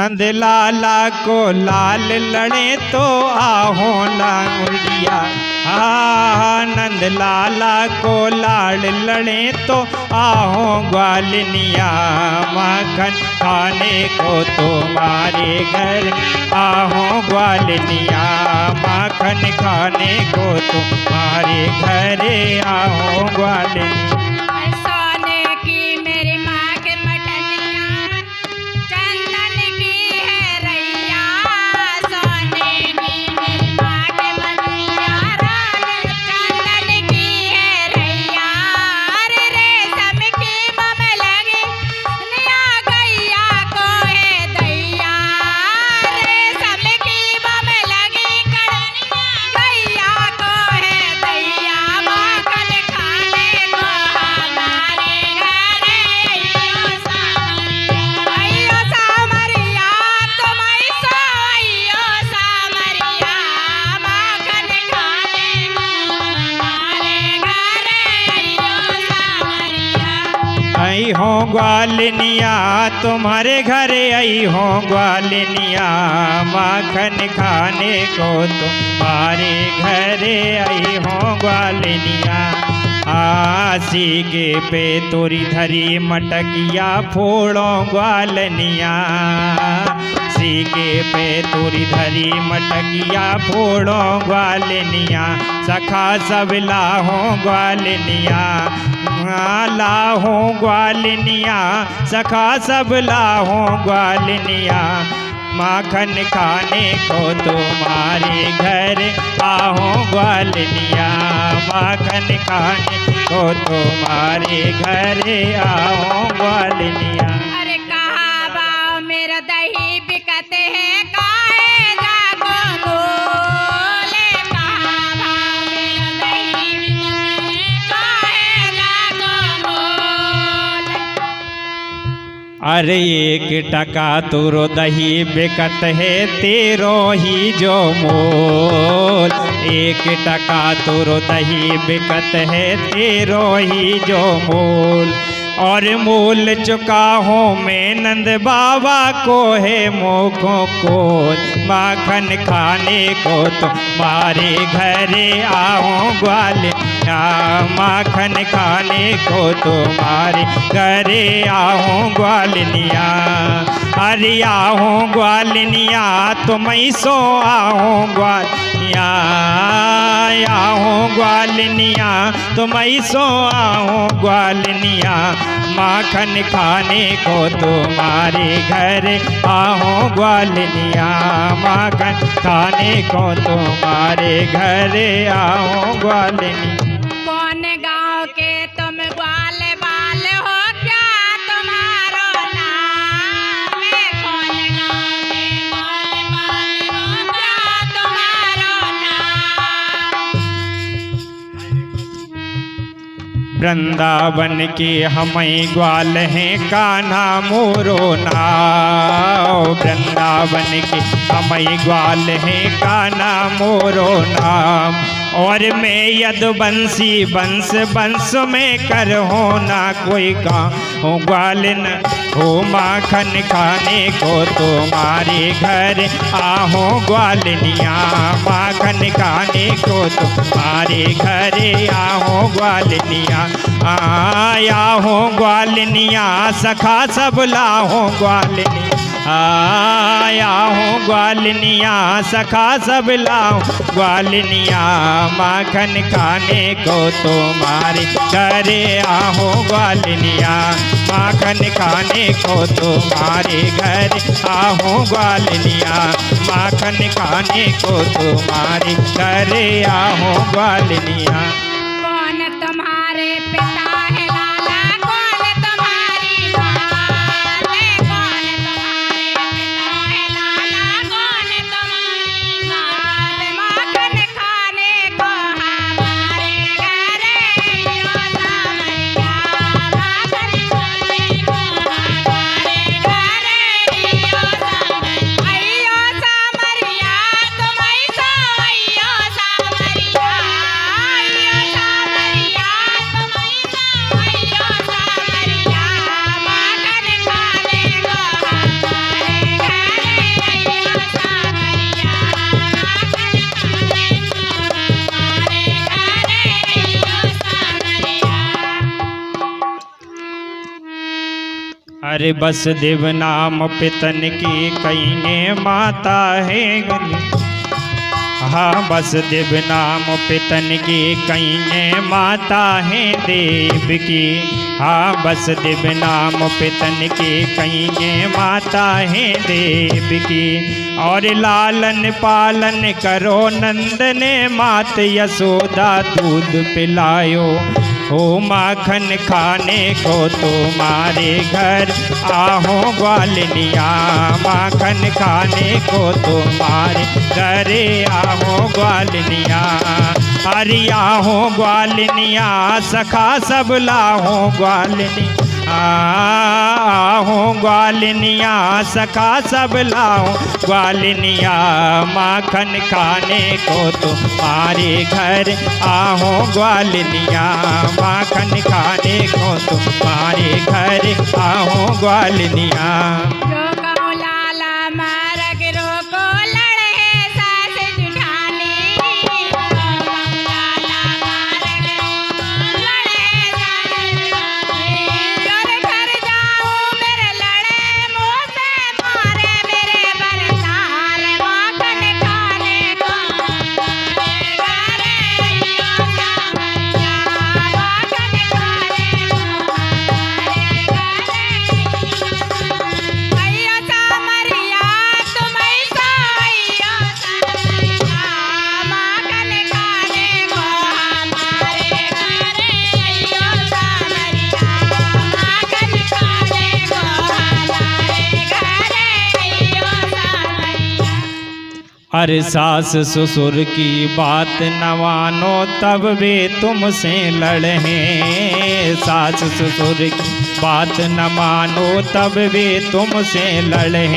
नंद लाला को लाल लड़े तो आहो लांगुड़िया। नंद लाला को लाल लड़े तो आहो ग्वालनिया। माखन खाने को तुम्हारे घर आहो ग्वालनिया। माखन खाने को तुम्हारे घर आहो ग्वालनिया। आई हो ग्वालनिया तुम्हारे घर आई हो ग्वालनिया। माखन खाने को तुम्हारे घर आई हो ग्वालनिया। सीके पे तोरी धरी मटकिया फोड़ो ग्वालनिया। सीके पे तोरी धरी मटकिया फोड़ो ग्वालनिया। सखा सब लाहो ग्वालनिया। लाहो ग्वालनिया सखा सब लाहो ग्वालनिया। माखन खाने को तुम्हारे घर आहो ग्वालनिया। माखन खाने को तुम्हारे घर आओ ग्वालनिया। अरे कहाँ बाव मेरा दही बिकते हैं काहे जागो बोले। कहाँ बाव मेरा दही बिकते हैं काहे जागो बोले। अरे 1 टका तुरो दही बिकत है तेरो ही जो मोल। 1 टका तुरो दही बिकत है तेरो ही जो मोल। और मूल चुका हूँ मैं नंद बाबा को है मोखों को। माखन खाने को तुम्हारे घरे आओ ग्वालनिया। माखन खाने को तुम्हारे घरे आओ ग्वालनिया। अरे आओ ग्वालनिया तुम सो आओ ग्वालनिया। आओ ग्वालनिया तुम सो आओ ग्वालनिया। माखन खाने को तुम्हारे घर आओ ग्वालनिया। माखन खाने को तुम्हारे घर आओ ग्वालनिया। कौन गाँव के तुम ग्वाल बाल हो क्या तुम्हारो नाम है। कौन गाँव के ग्वाल बाल हो क्या तुम्हारो नाम। वृंदावन के हमें ग्वाल हैं कान्हा मोरो नाम। वृंदावन के हमें ग्वाल हैं कान्हा मोरो नाम। और मैं यदुवंशी वंश वंश में कर हो ना कोई काम ग्वालन हो। माखन खाने को तुम्हारे घर आहो ग्वालनिया। माखन खाने को तुम्हारे घर आहो ग्वालनिया। आया हो ग्वालनिया सखा सब लाहो ग्वालनिया। आया हो ग्वालनिया सखा सब लाओ ग्वालनिया। माखन खाने को तुम्हारे घरे आहो ग्वालनिया। माखन खाने को तुम्हारे घर आहो ग्वालनिया। माखन खाने को तुम्हारे घरे आहो ग्वालनिया। कौन तुम्हारे पिता है लाला कौन तुम्हारी माँ। कौन तुम्हारे पिता है लाला कौन तुम्हारी माँ। माखन खाने को हमारे घर आइयो सामरिया। माखन खाने को हमारे घर आइयो सामरिया। आइयो सामरिया तुम ऐसो आइयो सामरिया। आइयो अरे वसुदेव नाम पितन की कहीं माता है गली। हाँ वसुदेव नाम पितन की कहीं माता है देव की। हाँ वसुदेव नाम पितन की कहीं माता है देव की। और लालन पालन करो नंदन मात यशोदा दूध पिलायो। हो माखन खाने को तुम्हारे घर आहो ग्वालिनिया। माखन खाने को तुम्हारे घरे आहो ग्वालिनिया। अरे आहो ग्वालिनिया सखा सब लाहो ग्वालिनी। आहो ग्वालिनिया सखा सब लाओ ग्वालिनिया। माखन खाने को तुम्हारे घर आहो ग्वालिनिया। माखन खाने को तुम्हारे घर आहो ग्वालिनिया। रोको लाला मारग रोको लड़े सास जुठानी। रोको लाला मारग रोको लड़े सास जुठानी। और घर जाऊं मेरे लड़े मुँह से मारे मेरे बरसार। माखन खाने को हमारे घर अइयो सामरिया। माखन खाने को हमारे घर अइयो सामरिया। तुम ऐसा अइयो सामरिया। माखन खाने को हमारे घर अइयो सामरिया। माखन खाने को हमारे घर अइयो सामरिया। अरे सास ससुर की बात न मानो तब वे तुमसे लड़े। सास ससुर की बात न मानो तब वे तुमसे लड़े।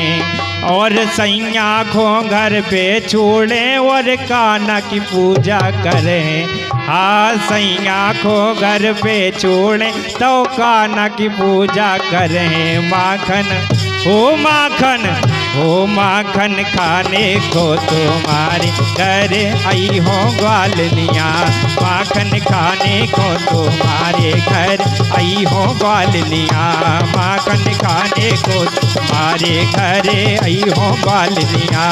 और सैया को घर पे छोड़े और कान्हा की पूजा करें। हाँ सैया को घर पे छोड़े तो कान्हा की पूजा करें। माखन हो माखन खाने को तुम्हारे घर आई हो ग्वालिनिया। माखन खाने को तुम्हारे घर आई हो ग्वालिनिया। माखन खाने को तुम्हारे घर आई हो ग्वालिनिया।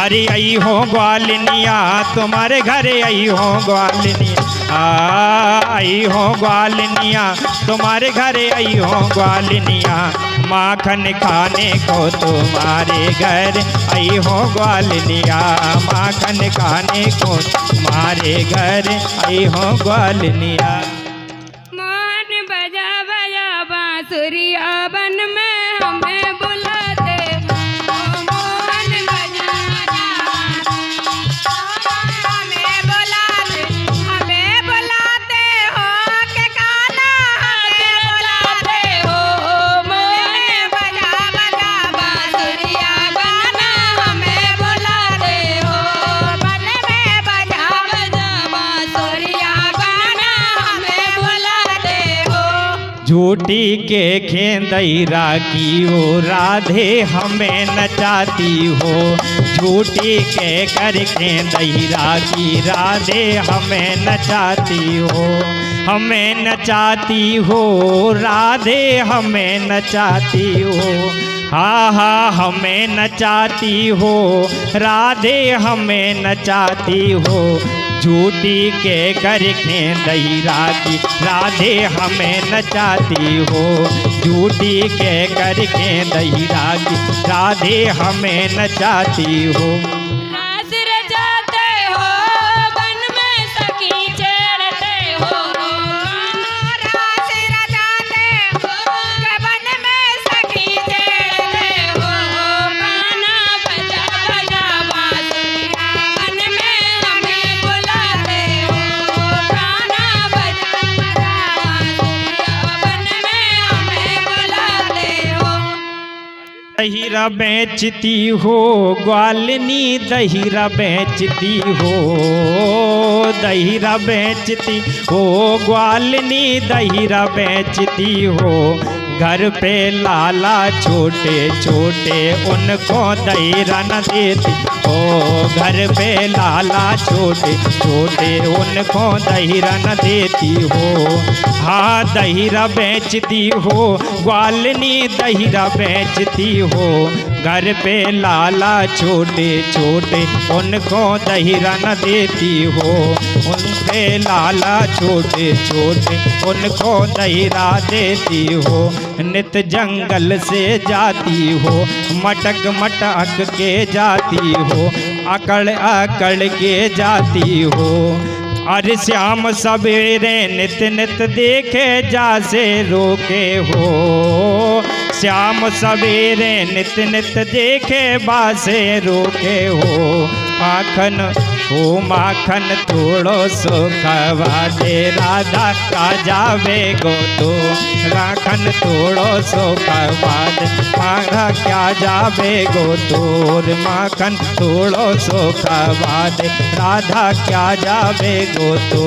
अरे आई हो ग्वालिनिया तुम्हारे घर आई हो ग्वालिनिया। आई हो ग्वालिनिया तुम्हारे घर आई हो ग्वालिनिया। माखन खाने को तुम्हारे घर आई हो ग्वालिनिया। माखन खाने को तुम्हारे घर आई हो ग्वालिनिया। मोहन बजा बजा बांसुरिया बन में हमें बुलाते हो। मोहन बजा बजा हमें बुलाते हो के कान्हा हमें बुलाते हो। मोहन बजा बजा बांसुरिया बन में हमें बुलाते हो। बन में बजा बजा बांसुरिया बन हमें बुलाते हो। झूठी के खेंदैरा की हो राधे हमें नचाती हो। झूठी के कर खेंदैरा की राधे हमें नचाती हो। हमें नचाती हो राधे हमें नचाती हो। हाँ हमें नचाती हो राधे हमें नचाती हो। झूठी के कर खेंदैरा की राधे हमें नचाती हो। झूठी के कर खेंदैरा की राधे हमें नचाती हो। रास रचाते हो बन में सखी छेड़ते हो। रास रचाते हो के बन में सखी छेड़ते हो। कान्हा बजा बजा बांसुरिया बन में हमें बुलाते हो। कान्हा बजा बजा बांसुरिया बन में हमें बुलाते हो। दहीरा बेचती हो ग्वालिनी दहीरा बेचती हो। दहीरा बेचती हो ग्वालिनी दहीरा बेचती हो। घर पे लाला छोटे छोटे उनको दहीरा न देती हो। घर पे लाला छोटे छोटे उनको दहीरा न देती हो। हाँ दहीरा बेचती हो ग्वालनी दहीरा बेचती हो। घर पे लाला छोटे छोटे उनको दहीरा न देती हो। उनके लाला छोटे छोटे उनको दहीरा देती हो। नित जंगल से जाती हो मटक मटक के जाती हो। अकड़ अकड़ के जाती हो। अरे श्याम सवेरे नित नित देखे जा से रोके हो। श्याम सवेरे नित नित देखे बासे रोके हो। माखन हो माखन थोड़ो सो खवा दे राधा का जावे गो तो। राखन थोड़ो सो खवा दे मारा क्या जावे गो तोर। माखन थोड़ो सो खवा दे राधा क्या जावे गो तो।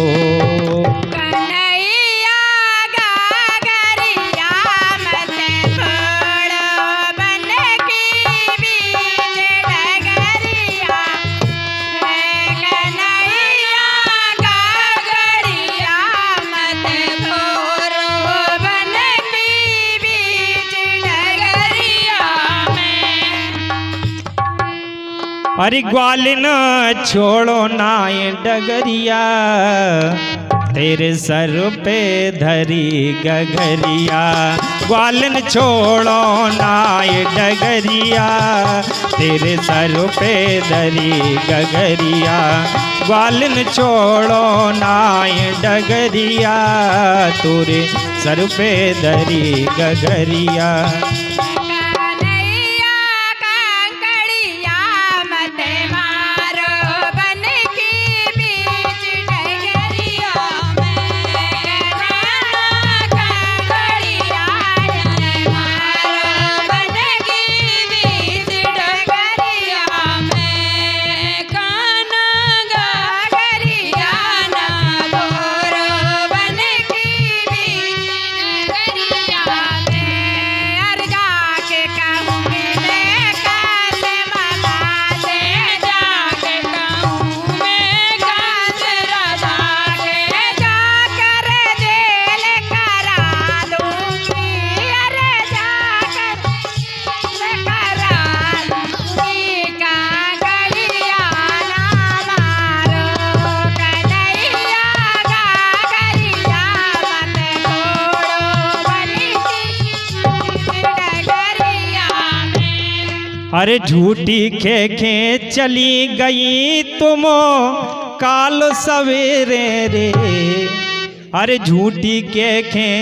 अरे ग्वालिन छोड़ो नाय डगरिया तेरे सर पे धरी गगरिया। ग्वालिन छोड़ो नाय डगरिया तेरे सर पे धरी गगरिया। ग्वालिन छोड़ो नाय डगरिया तेरे सर पे धरी गगरिया। अरे झूठी खे चली गई तुम काल सवेरे रे। अरे झूठी खे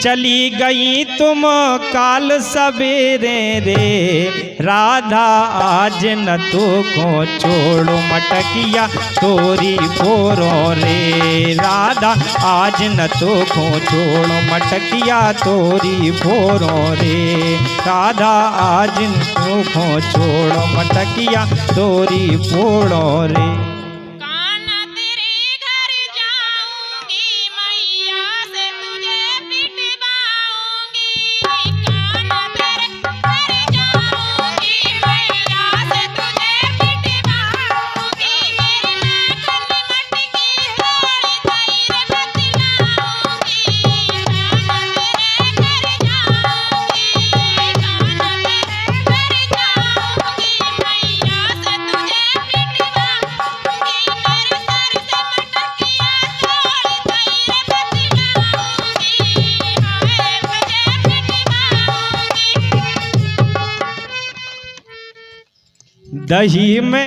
चली गई तुम काल सवेरे रे। राधा आज न तो को छोड़ो मटकिया तोरी फोरो रे। राधा आज न तो को छोड़ो मटकिया तोरी फोरो रे। राधा आज न तो को छोड़ो मटकिया तोरी फोड़ो रे। दही में